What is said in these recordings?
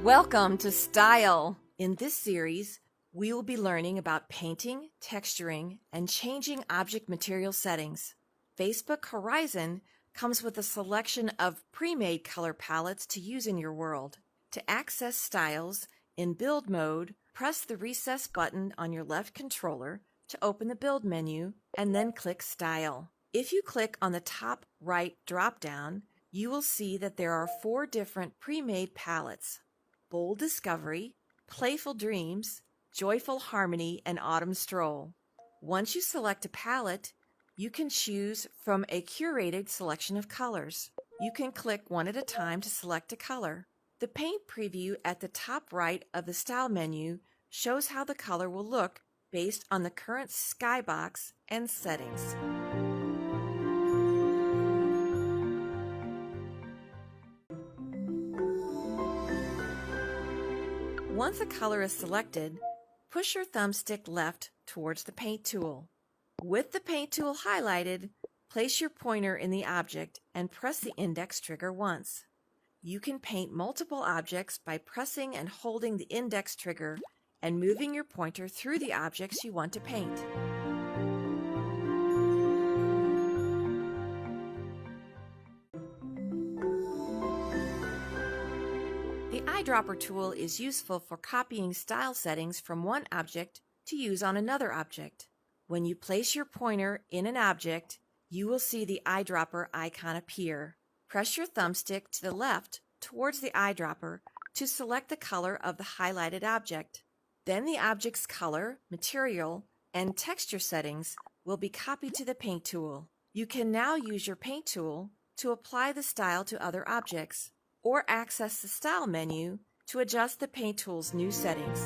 Welcome to Style. In this series, we will be learning about painting, texturing, and changing object material settings. Facebook Horizon comes with a selection of pre-made color palettes to use in your world. To access styles in build mode, press the recess button on your left controller to open the build menu and then click Style. If you click on the top right drop-down, you will see that there are 4 different pre-made palettes: Bold Discovery, Playful Dreams, Joyful Harmony, and Autumn Stroll. Once you select a palette, you can choose from a curated selection of colors. You can click one at a time to select a color. The paint preview at the top right of the Style menu shows how the color will look based on the current skybox and settings. Once a color is selected, push your thumbstick left towards the paint tool. With the paint tool highlighted, place your pointer in the object and press the index trigger once. You can paint multiple objects by pressing and holding the index trigger and moving your pointer through the objects you want to paint. The Eyedropper tool is useful for copying style settings from one object to use on another object. When you place your pointer in an object, you will see the eyedropper icon appear. Press your thumbstick to the left towards the eyedropper to select the color of the highlighted object. Then the object's color, material, and texture settings will be copied to the paint tool. You can now use your paint tool to apply the style to other objects, or access the Style menu to adjust the paint tool's new settings.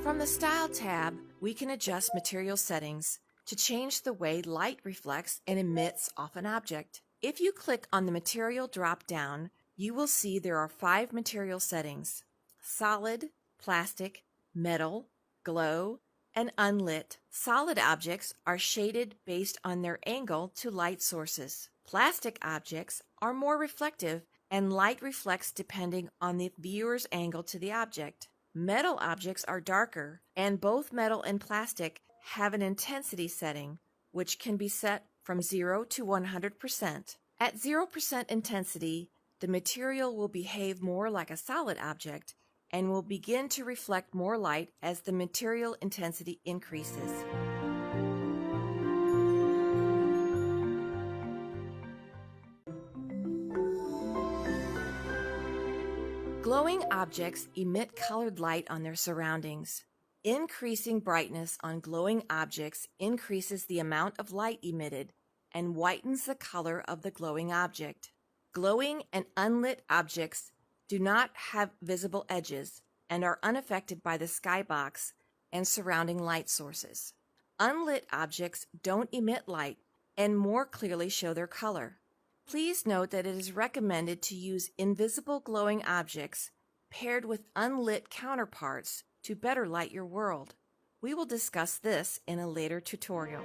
From the Style tab, we can adjust material settings to change the way light reflects and emits off an object. If you click on the Material drop-down, you will see there are 5 material settings: solid, plastic, metal, glow, and unlit. Solid objects are shaded based on their angle to light sources. Plastic objects are more reflective and light reflects depending on the viewer's angle to the object. Metal objects are darker, and both metal and plastic have an intensity setting, which can be set from 0 to 100%. At 0% intensity, the material will behave more like a solid object and will begin to reflect more light as the material intensity increases. Glowing objects emit colored light on their surroundings. Increasing brightness on glowing objects increases the amount of light emitted and whitens the color of the glowing object. Glowing and unlit objects do not have visible edges and are unaffected by the skybox and surrounding light sources. Unlit objects don't emit light and more clearly show their color. Please note that it is recommended to use invisible glowing objects paired with unlit counterparts to better light your world. We will discuss this in a later tutorial.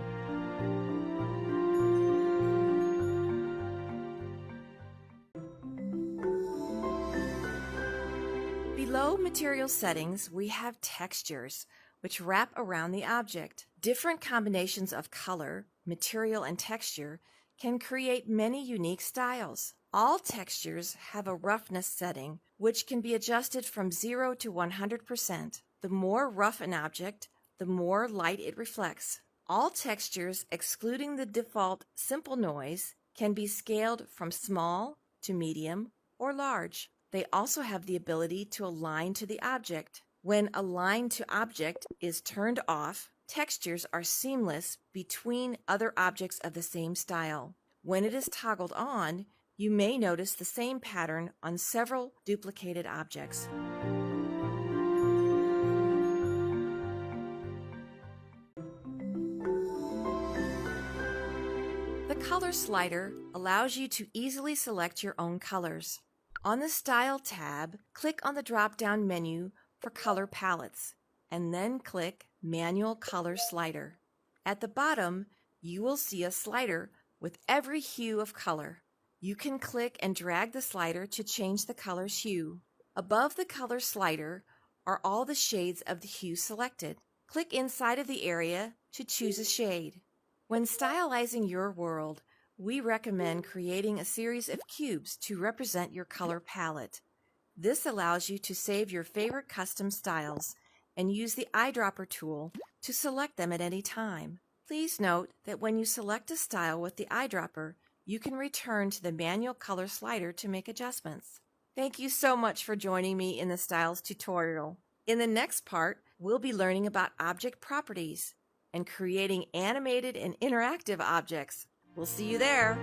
Below material settings, we have textures, which wrap around the object. Different combinations of color, material, and texture can create many unique styles. All textures have a roughness setting, which can be adjusted from 0 to 100%. The more rough an object, the more light it reflects. All textures, excluding the default simple noise, can be scaled from small to medium or large. They also have the ability to align to the object. When Align to Object is turned off, textures are seamless between other objects of the same style. When it is toggled on, you may notice the same pattern on several duplicated objects. The color slider allows you to easily select your own colors. On the Style tab, click on the drop-down menu for color palettes, and then click Manual Color Slider. At the bottom, you will see a slider with every hue of color. You can click and drag the slider to change the color's hue. Above the color slider are all the shades of the hue selected. Click inside of the area to choose a shade. When stylizing your world, we recommend creating a series of cubes to represent your color palette. This allows you to save your favorite custom styles and use the Eyedropper tool to select them at any time. Please note that when you select a style with the eyedropper, you can return to the manual color slider to make adjustments. Thank you so much for joining me in the Styles tutorial. In the next part, we'll be learning about object properties and creating animated and interactive objects. We'll see you there.